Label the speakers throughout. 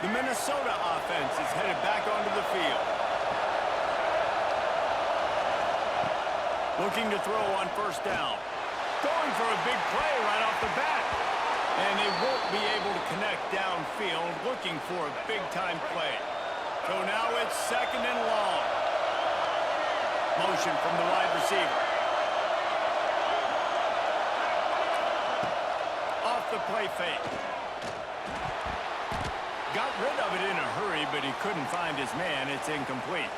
Speaker 1: The Minnesota offense is headed back onto the field. Looking to throw on first down. Going for a big play right off the bat. And they won't be able to connect downfield, looking for a big-time play. So now it's second and long. Motion from the wide receiver. Off the play fake. Got rid of it in a hurry, but he couldn't find his man. It's incomplete.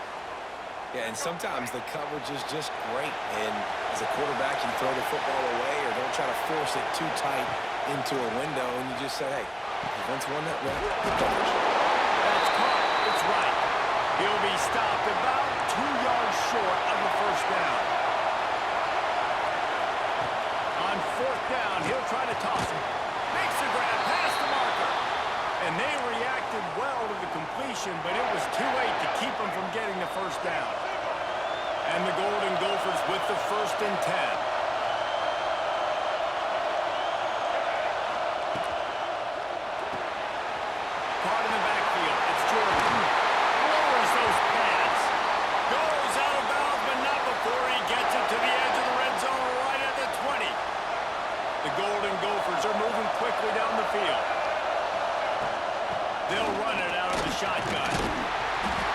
Speaker 2: Yeah, and sometimes the coverage is just great. And as a quarterback, you throw the football away or don't try to force it too tight into a window, and you just say, hey, defense won that rep. Good coverage.
Speaker 1: That's caught. It's right. He'll be stopped about 2 yards short of the first down. On fourth down, he'll try to toss it. Makes the grab past the marker. And they reacted well to the completion, but it was too late to keep them from getting the first down. And the Golden Gophers with the 1st and 10. Caught in the backfield. It's Jordan. Lowers those pads. Goes out of bounds, but not before he gets it to the edge of the red zone right at the 20. The Golden Gophers are moving quickly down the field. They'll run it out of the shotgun.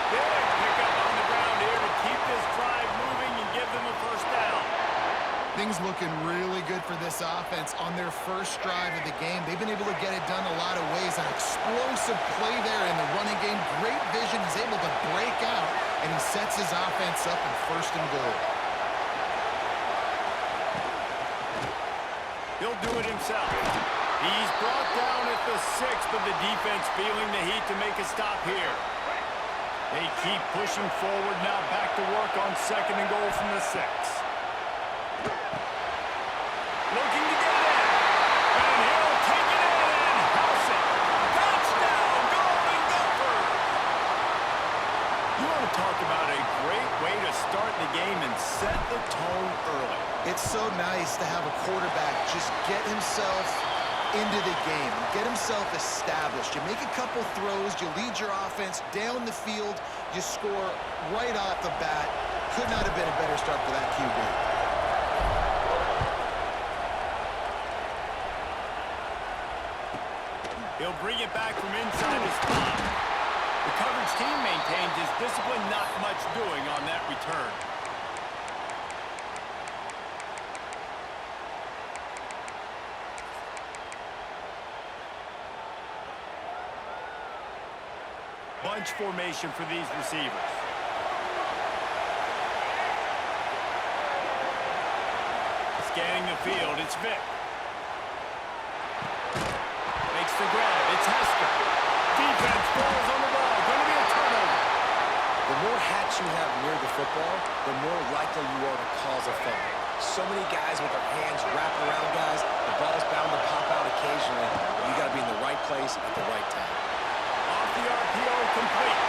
Speaker 1: Big pickup on the ground here to keep this drive moving and give them a first down.
Speaker 3: Things looking really good for this offense on their first drive of the game. They've been able to get it done a lot of ways. An explosive play there in the running game. Great vision. He's able to break out, and he sets his offense up in 1st and goal.
Speaker 1: He'll do it himself. He's brought down at the 6, but the defense feeling the heat to make a stop here. They keep pushing forward now, back to work on 2nd and goal from the 6. Looking to get in. And he'll take it in and house it. Touchdown, Golden Gophers! You want to talk about a great way to start the game and set the tone early.
Speaker 3: It's so nice to have a quarterback just get himself into the game, get himself established. You make a couple throws, you lead your offense down the field, you score right off the bat. Could not have been a better start for that QB.
Speaker 1: He'll bring it back from inside his spot. The coverage team maintains his discipline, not much doing on that return. Bunch formation for these receivers. Scanning the field, it's Vic. Makes the grab, it's Hester. Defense falls on the ball, going to be a turnover.
Speaker 2: The more hats you have near the football, the more likely you are to cause a fumble. So many guys with their hands wrapped around guys, the ball's bound to pop out occasionally, but you got to be in the right place at the right time.
Speaker 1: Off the RPO, complete.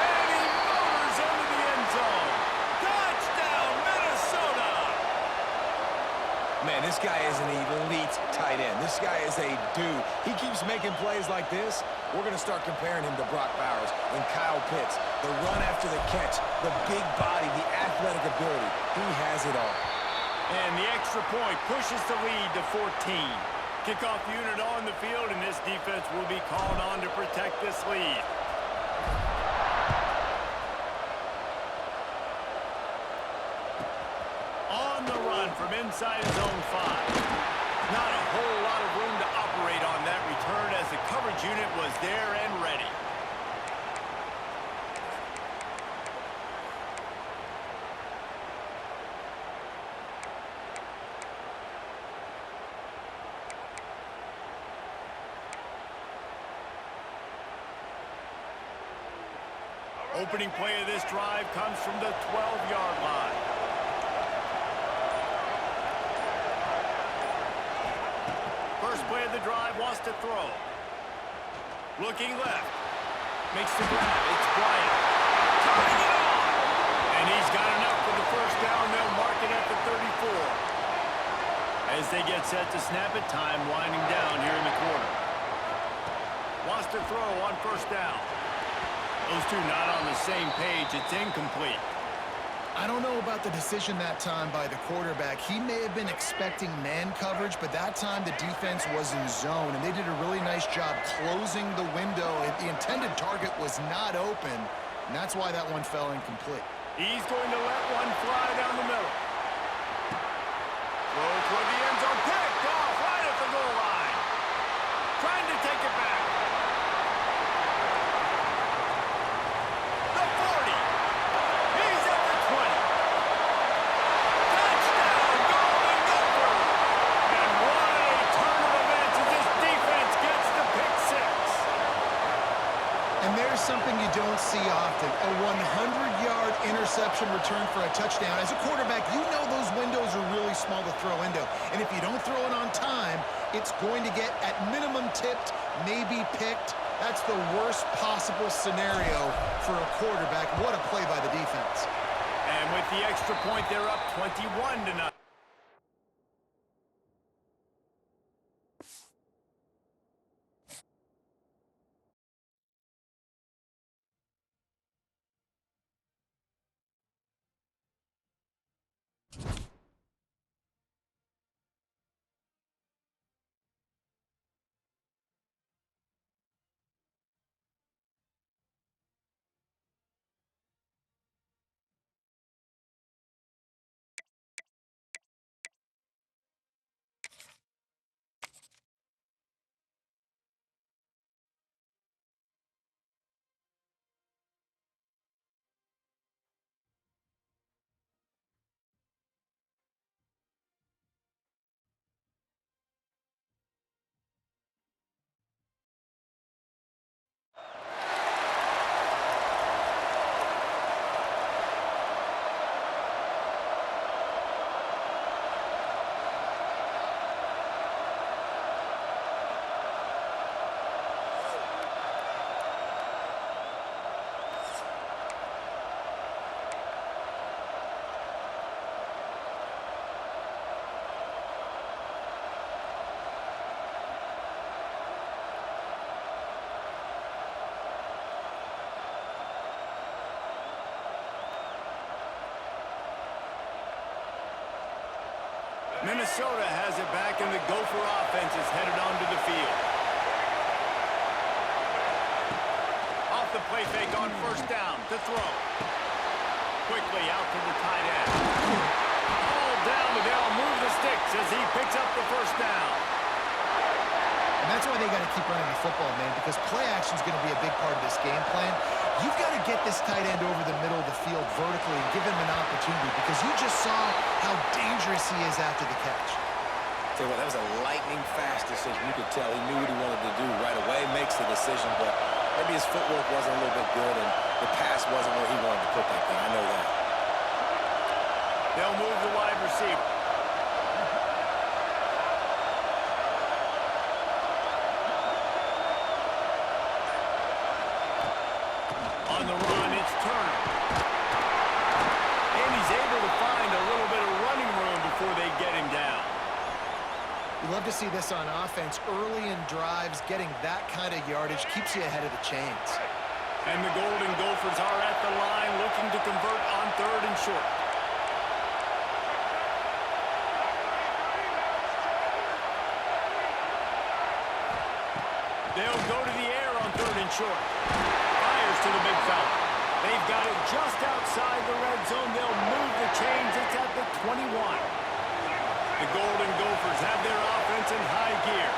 Speaker 1: And he motors into the end zone. Touchdown, Minnesota!
Speaker 2: Man, this guy is an elite tight end. This guy is a dude. He keeps making plays like this. We're going to start comparing him to Brock Bowers and Kyle Pitts. The run after the catch, the big body, the athletic ability. He has it all.
Speaker 1: And the extra point pushes the lead to 14. Kickoff unit on the field, and this defense will be called on to protect this lead. On the run from inside his own 5. Not a whole lot of room to operate on that return as the coverage unit was there and ready. Opening play of this drive comes from the 12-yard line. First play of the drive, wants to throw. Looking left. Makes the grab. It's Bryant. Tying it on. And he's got enough for the first down. They'll mark it at the 34. As they get set to snap it, time winding down here in the quarter. Wants to throw on 1st first down. Those two not on the same page. It's incomplete.
Speaker 3: I don't know about the decision that time by the quarterback. He may have been expecting man coverage, but that time the defense was in zone, and they did a really nice job closing the window. The intended target was not open, and that's why that one fell incomplete.
Speaker 1: He's going to let one fly down the middle. Throw toward the end zone. Picked off right at the goal line. Trying to take it back. The 40. He's at the 20. Touchdown, Golden Gophers. And what a turn of events as this defense gets the pick six.
Speaker 3: And there's something you don't see often, a 100-yard interception return for a touchdown. As a quarterback, you know those windows are really small to throw into. And if you don't throw it on time, it's going to get, at minimum, tipped, maybe picked. That's the worst possible scenario for a quarterback. What a play by the defense.
Speaker 1: And with the extra point, they're up 21-0. Minnesota has it back, and the Gopher offense is headed onto the field. Off the play fake on first down to throw. Quickly out to the tight end. All down, but they'll move the sticks as he picks up the first down.
Speaker 3: And that's why they got to keep running the football, man, because play action is going to be a big part of this game plan. You've got to get this tight end over the middle of the field vertically and give him an opportunity, because you just saw how dangerous he is after the catch.
Speaker 2: Tell you what, that was a lightning-fast decision. You could tell he knew what he wanted to do right away, makes the decision, but maybe his footwork wasn't a little bit good, and the pass wasn't where he wanted to put that thing. I know that.
Speaker 1: They'll move the wide receiver. On the run, it's Turner. And he's able to find a little bit of running room before they get him down.
Speaker 3: You love to see this on offense. Early in drives, getting that kind of yardage keeps you ahead of the chains.
Speaker 1: And the Golden Gophers are at the line looking to convert on 3rd and short. They'll go to the air on 3rd and short. Fires to the big fella. They've got it just outside the red zone. They'll move the chains. It's at the 21. The Golden Gophers have their offense in high gear.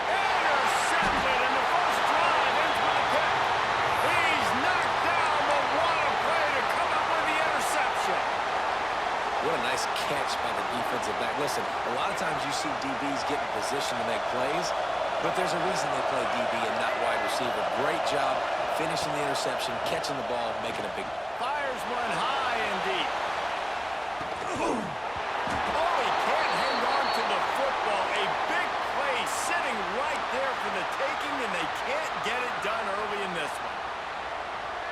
Speaker 1: Intercepted, and the first drive into the pick. He's knocked down, but what a play to come up with the interception.
Speaker 2: What a nice catch by the defensive back. Listen, a lot of times you see DBs get in position to make plays, but there's a reason they play DB and not wide receiver. Great job finishing the interception, catching the ball, making a big...
Speaker 1: Fires one high and deep. Oh, he can't hang on to the football. A big play sitting right there for the taking, and they can't get it done early in this one.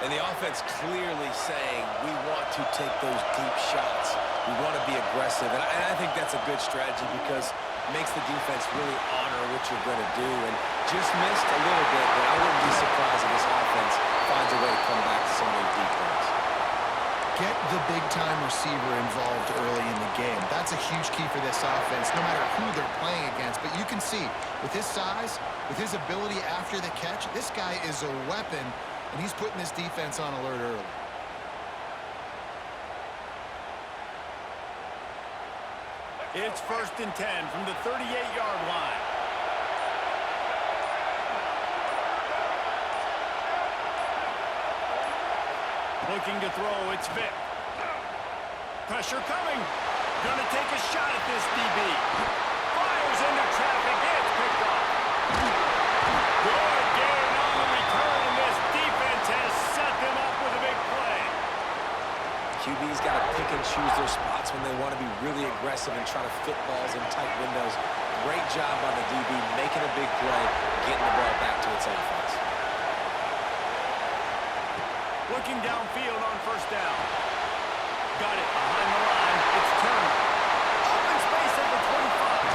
Speaker 2: And the offense clearly saying, we want to take those deep shots. We want to be aggressive. And I think that's a good strategy, because makes the defense really honor what you're going to do. And just missed a little bit, but I wouldn't be surprised if this offense finds a way to come back to some of those deep throws.
Speaker 3: Get the big-time receiver involved early in the game. That's a huge key for this offense, no matter who they're playing against. But you can see, with his size, with his ability after the catch, this guy is a weapon, and he's putting this defense on alert early.
Speaker 1: It's 1st and 10 from the 38-yard line. Looking to throw, it's Vic. Pressure coming. Gonna take a shot at this DB. Fires into traffic, it's picked off. Good gain on the return, and this defense has set them up with a big play.
Speaker 2: QB's got to pick and choose their spots when they want to be really aggressive and try to fit balls in tight windows. Great job by the DB making a big play, getting the ball back to its offense.
Speaker 1: Looking downfield on 1st down. Got it behind the line. It's Turner. Open space at the 25.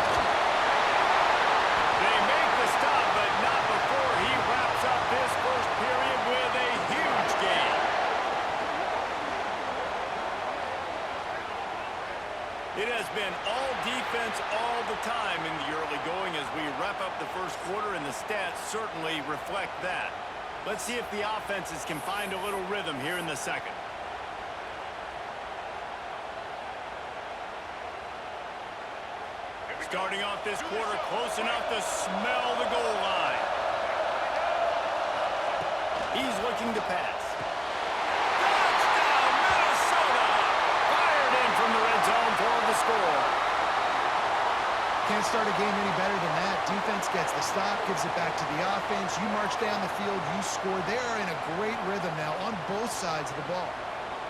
Speaker 1: They make the stop, but not before he wraps up this first period with a huge gain. It has been all defense all the time in the early going as we wrap up the first quarter, and the stats certainly reflect that. Let's see if the offenses can find a little rhythm here in the second. Starting off this quarter close enough to smell the goal line. He's looking to pass. Touchdown, Minnesota! Fired in from the red zone for the score.
Speaker 3: Can't start a game any better than that. Defense gets the stop, gives it back to the offense. You march down the field, you score. They are in a great rhythm now on both sides of the ball.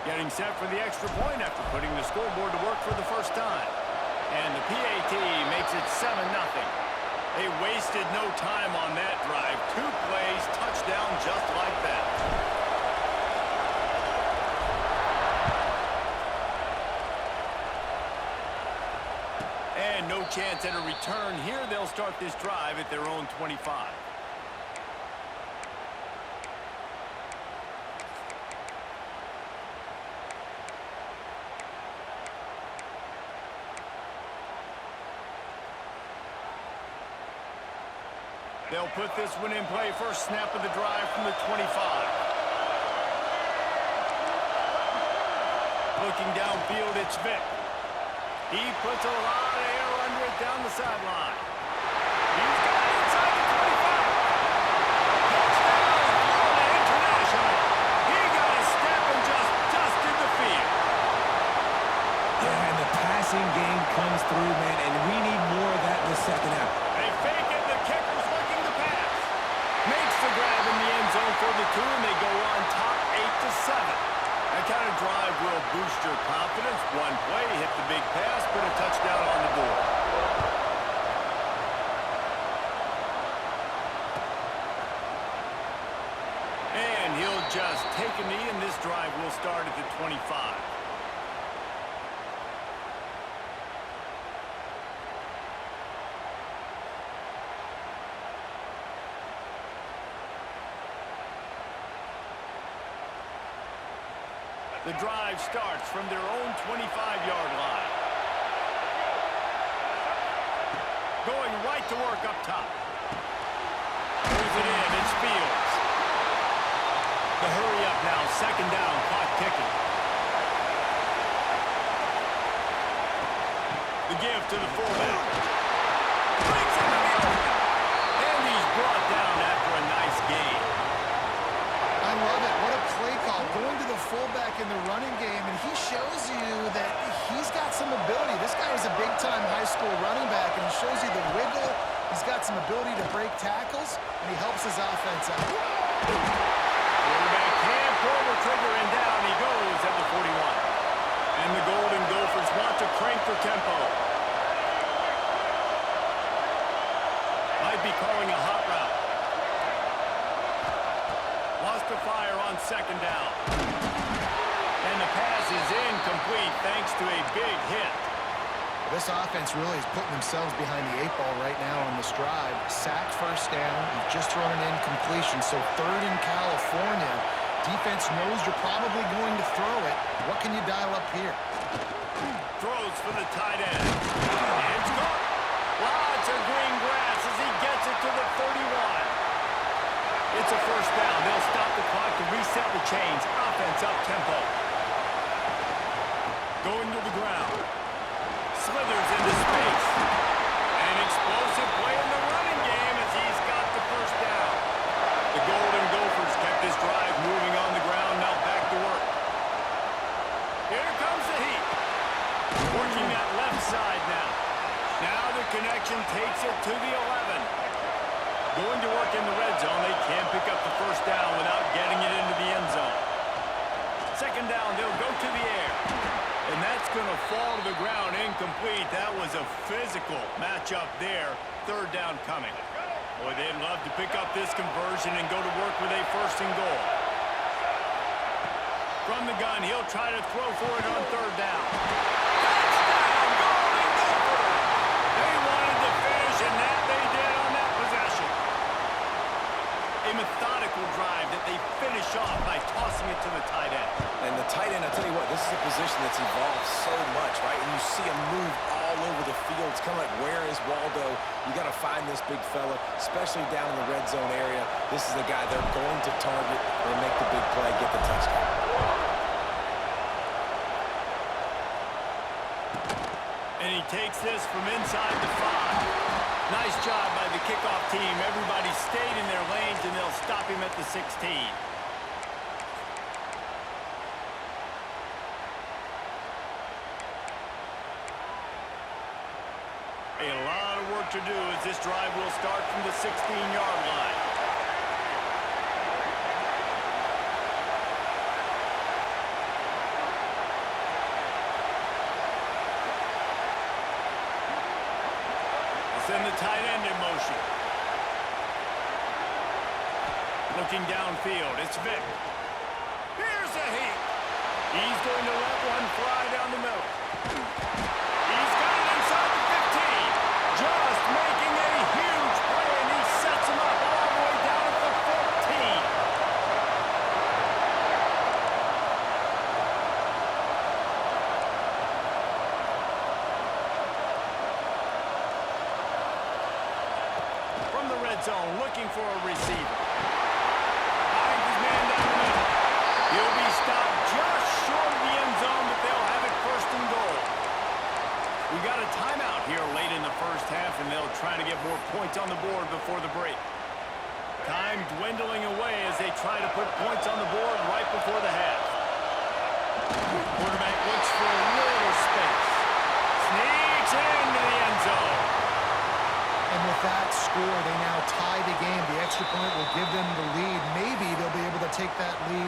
Speaker 1: Getting set for the extra point after putting the scoreboard to work for the first time. And the PAT makes it 7-0. They wasted no time on that drive. 2 plays, touchdown just like that. And no chance at a return here. They'll start this drive at their own 25. They'll put this one in play. First snap of the drive from the 25. Looking downfield, it's Vic. He puts a lot of air under it down the sideline. He's got it inside the 25. Touchdown, Florida International. He got a step and just dusted the field.
Speaker 2: Yeah, and the passing game comes through, man, and we need more of that in the second half.
Speaker 1: They fake it. The kicker's looking to pass. Makes the grab in the end zone for the 2, and they go on top 8-7. That kind of drive will boost your confidence. One play, hit the big pass, put a touchdown on the board. And he'll just take a knee, and this drive will start at the 25. The drive starts from their own 25-yard line. Going right to work up top. Moves it in, it's Fields. The hurry up now, 2nd down, clock ticking. The give to the fullback. Breaks into the open. And he's brought down after a nice gain.
Speaker 3: I love it. What a play call. Going to the fullback in the running game, and he shows you that he's got some ability. This guy was a big-time high school running back, and he shows you the wiggle. He's got some ability to break tackles, and he helps his offense out.
Speaker 1: Quarterback can't pull the trigger, and down he goes at the 41. And the Golden Gophers want to crank for tempo. Might be calling a hot route. Lost to fire on 2nd down. And the pass is incomplete thanks to a big hit.
Speaker 3: This offense really is putting themselves behind the 8 ball right now on this drive. Sack first down. You've just thrown an incompletion. So third in California. Defense knows you're probably going to throw it. What can you dial up here?
Speaker 1: Throws for the tight end. And it's gone. Lots of green grass as he gets it to the 31. It's a first down. They'll stop the clock to reset the chains. Offense up tempo. Going to the ground. Slithers into space. An explosive play in the running game as he's got the first down. The Golden Gophers kept this drive moving on the ground. Now back to work. Here comes the heat. Working that left side now. Now the connection takes it to the 11. Going to work in the red zone. They can't pick up the first down without getting it into the end zone. Second down, they'll go to the air. And that's going to fall to the ground incomplete. That was a physical matchup there. Third down coming. Boy, they'd love to pick up this conversion and go to work with a first and goal. From the gun, he'll try to throw for it on third down. Touchdown, Golden Gophers! They wanted to finish, and that they did on that possession. A methodical drive that they finish off by tossing it to the tight end.
Speaker 2: And the tight end, I'll tell you what, this is a position that's evolved so much, right? And you see him move all over the field. It's kind of like, where is Waldo? You got to find this big fella, especially down in the red zone area. This is the guy they're going to target and make the big play, get the touchdown.
Speaker 1: And he takes this from inside the 5. Nice job by the kickoff team. Everybody stayed in their lanes, and they'll stop him at the 16. A lot of work to do as this drive will start from the 16-yard line. Send the tight end in motion. Looking downfield, it's Vic. Here's a heat. He's going to let one fly down the middle. He's got it inside the 15. Just making a huge play, and he sets him up all the way down at the 14. Zone, looking for a receiver. Finds his man down the middle. He'll be stopped just short of the end zone, but they'll have it first and goal. We got a timeout here late in the first half, and they'll try to get more points on the board before the break. Time dwindling away as they try to put points on the board right before the half. Quarterback looks for a little space. Sneaks into the end zone.
Speaker 3: And with that score, they now tie the game. The extra point will give them the lead. Maybe they'll be able to take that lead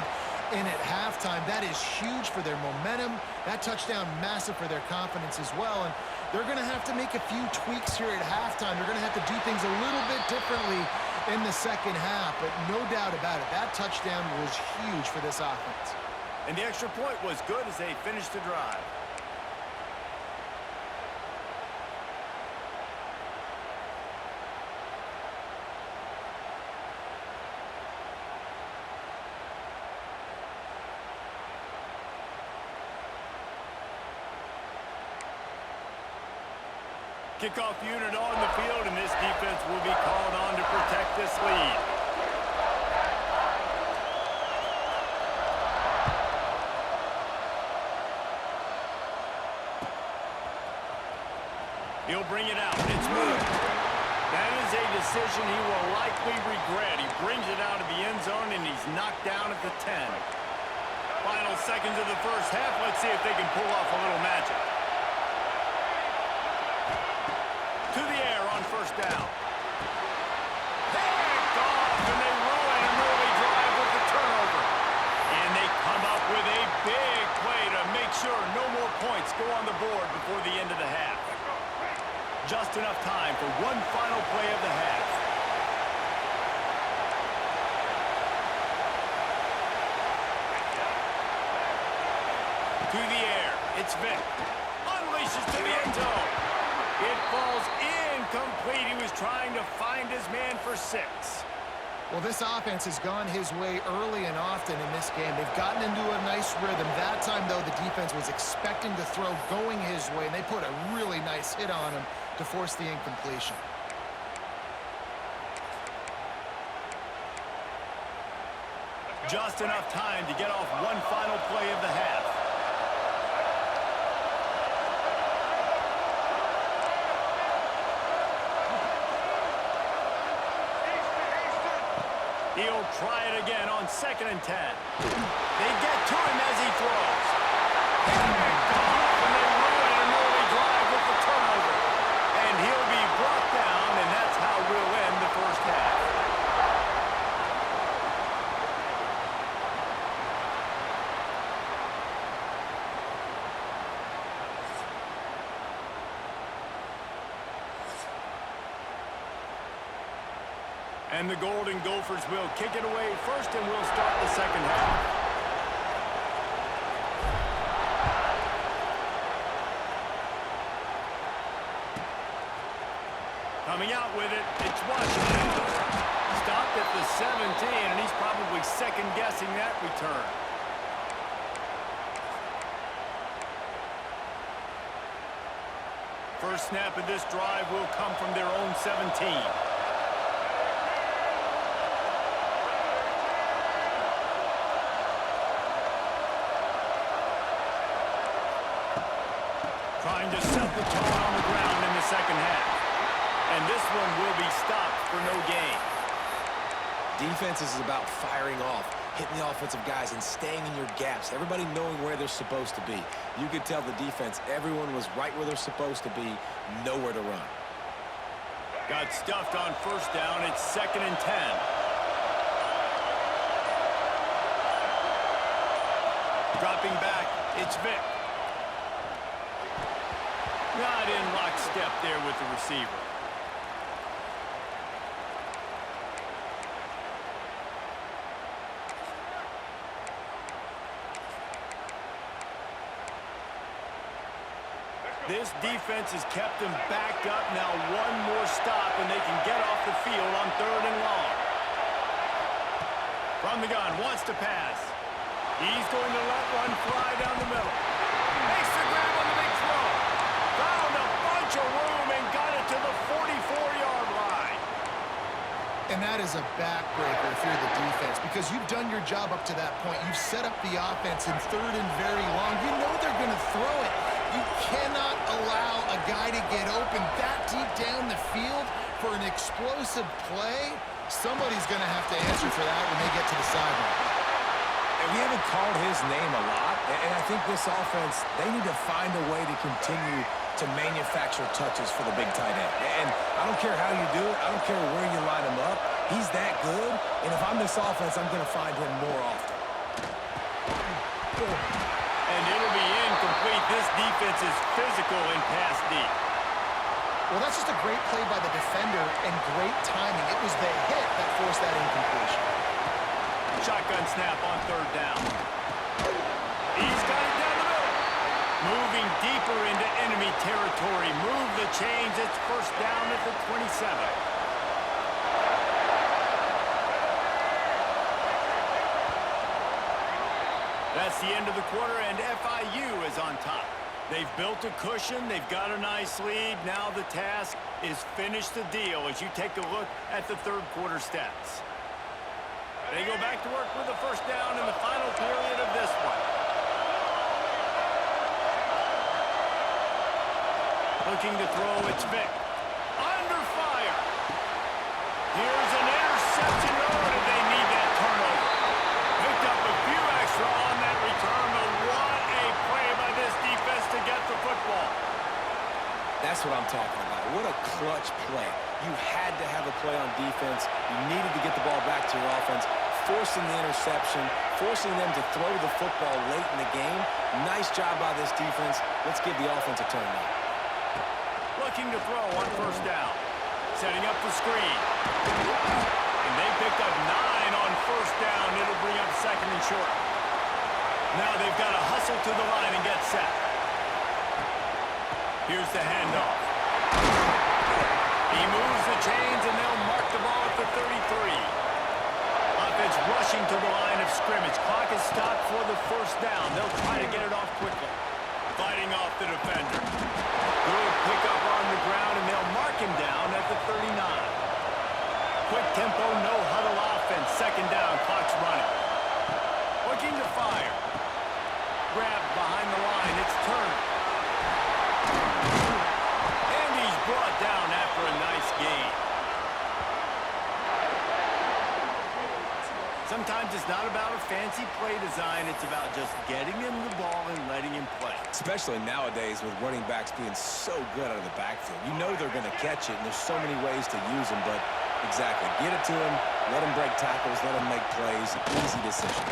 Speaker 3: in at halftime. That is huge for their momentum. That touchdown, massive for their confidence as well. And they're going to have to make a few tweaks here at halftime. They're going to have to do things a little bit differently in the second half. But no doubt about it, that touchdown was huge for this offense.
Speaker 1: And the extra point was good as they finished the drive. Kickoff unit on the field, and this defense will be called on to protect this lead. He'll bring it out. It's moved. That is a decision he will likely regret. He brings it out of the end zone, and he's knocked down at the 10. Final seconds of the first half. Let's see if they can pull off a little magic. To the air on first down. Picked off, and they ruin an early drive with the turnover. And they come up with a big play to make sure no more points go on the board before the end of the half. Just enough time for one final play of the half. To the air. It's Vic. unleashes to the end zone. It falls incomplete. He was trying to find his man for 6.
Speaker 3: Well, this offense has gone his way early and often in this game. They've gotten into a nice rhythm. That time, though, the defense was expecting the throw going his way, and they put a really nice hit on him to force the incompletion.
Speaker 1: Just enough time to get off one final play of the half. He'll try it again on 2nd and 10. They get to him as he throws. And they ruin an early drive with the turnover. And he'll be brought down, and that's how we'll end the first half. And the Golden Gophers will kick it away first, and we'll start the second half. Coming out with it, it's Washington. Stopped at the 17, and he's probably second-guessing that return. First snap of this drive will come from their own 17. Trying to set the tone on the ground in the second half. And this one will be stopped for no gain.
Speaker 2: Defense is about firing off, hitting the offensive guys, and staying in your gaps. Everybody knowing where they're supposed to be. You could tell the defense, everyone was right where they're supposed to be, nowhere to run.
Speaker 1: Got stuffed on first down. It's 2nd and 10. Dropping back, it's Vic. Not in lockstep there with the receiver. This defense has kept them backed up. Now one more stop, and they can get off the field on 3rd and long. From the gun, wants to pass. He's going to let one fly down the middle. Makes the grab on the big throw. Found a bunch of room and got it to the 44-yard line.
Speaker 3: And that is a backbreaker if you're the defense, because you've done your job up to that point. You've set up the offense in 3rd and very long. You know they're going to throw it. You cannot allow a guy to get open that deep down the field for an explosive play. Somebody's going to have to answer for that when they get to the sideline.
Speaker 2: And we haven't called his name a lot, and I think this offense, they need to find a way to continue to manufacture touches for the big tight end. And I don't care how you do it. I don't care where you line him up. He's that good, and if I'm this offense, I'm going to find him more often.
Speaker 1: And it'll be incomplete. This defense is physical in pass deep.
Speaker 3: Well, that's just a great play by the defender and great timing. It was the hit that forced that incompletion.
Speaker 1: Shotgun snap on 3rd down. He's got it down the middle. Moving deeper into enemy territory. Move the chains. It's 1st down at the 27. That's the end of the quarter, and FIU is on top. They've built a cushion. They've got a nice lead. Now the task is finish the deal as you take a look at the 3rd quarter stats. They go back to work with the 1st down in the final period of this one. Looking to throw, it's Vic. Under fire. Here's an interception. Oh, did they need that turnover? Picked up a few extra on that return, but what a play by this defense to get the football.
Speaker 2: That's what I'm talking about. What a clutch play. You had to have a play on defense. You needed to get the ball back to your offense, forcing the interception, forcing them to throw the football late in the game. Nice job by this defense. Let's give the offense a turn now.
Speaker 1: Looking to throw on 1st down. Setting up the screen. And they picked up 9 on 1st down. It'll bring up 2nd and short. Now they've got to hustle to the line and get set. Here's the handoff. He moves the chains, and they'll mark the ball at the 33. Offense rushing to the line of scrimmage. Clock is stopped for the first down. They'll try to get it off quickly. Fighting off the defender. Good pickup on the ground, and they'll mark him down at the 39. Quick tempo, no huddle offense. Second down, clock's running. Looking to fire. Grab behind the line. It's Turner. And he's brought down after a nice gain. Sometimes it's not about a fancy play design. It's about just getting him the ball and letting him play.
Speaker 2: Especially nowadays with running backs being so good out of the backfield. You know they're going to catch it, and there's so many ways to use them, but exactly. Get it to him, let him break tackles, let him make plays. Easy decision.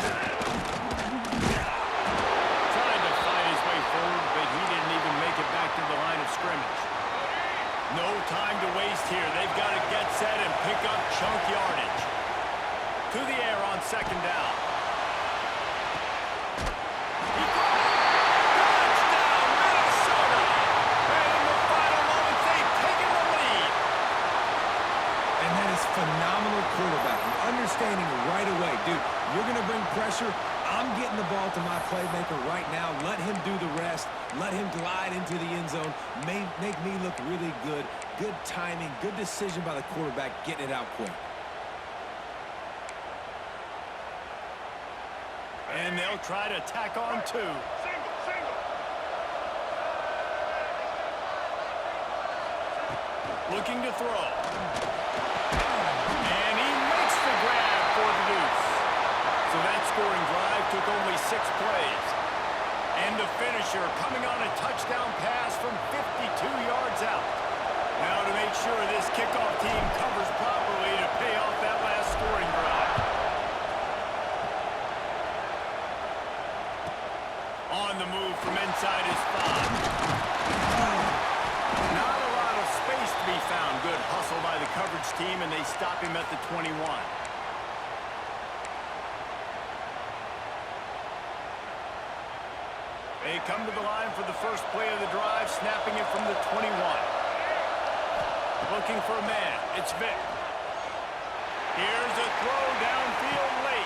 Speaker 1: Trying to fight his way forward, but he didn't even make it back to the line of scrimmage. No time to waste here. They've got to get set and pick up chunk yardage. To the air on second down. He caught it. Touchdown, Minnesota! And in the final moments, they've taken the lead.
Speaker 2: And that is phenomenal quarterbacking. Understanding right away, dude, you're going to bring pressure. I'm getting the ball to my playmaker right now. Let him do the rest. Let him glide into the end zone. Make me look really good. Good timing, good decision by the quarterback, getting it out quick.
Speaker 1: And they'll try to tack on two. Looking to throw. And he makes the grab for the deuce. So that scoring drive took only 6 plays. And the finisher coming on a touchdown pass from 52 yards out. Now to make sure this kickoff team covers properly to pay off that last scoring drive. On the move from inside his 5. Not a lot of space to be found. Good hustle by the coverage team, and they stop him at the 21. They come to the line for the first play of the drive, snapping it from the 21. Looking for a man. It's Vick. Here's a throw downfield late.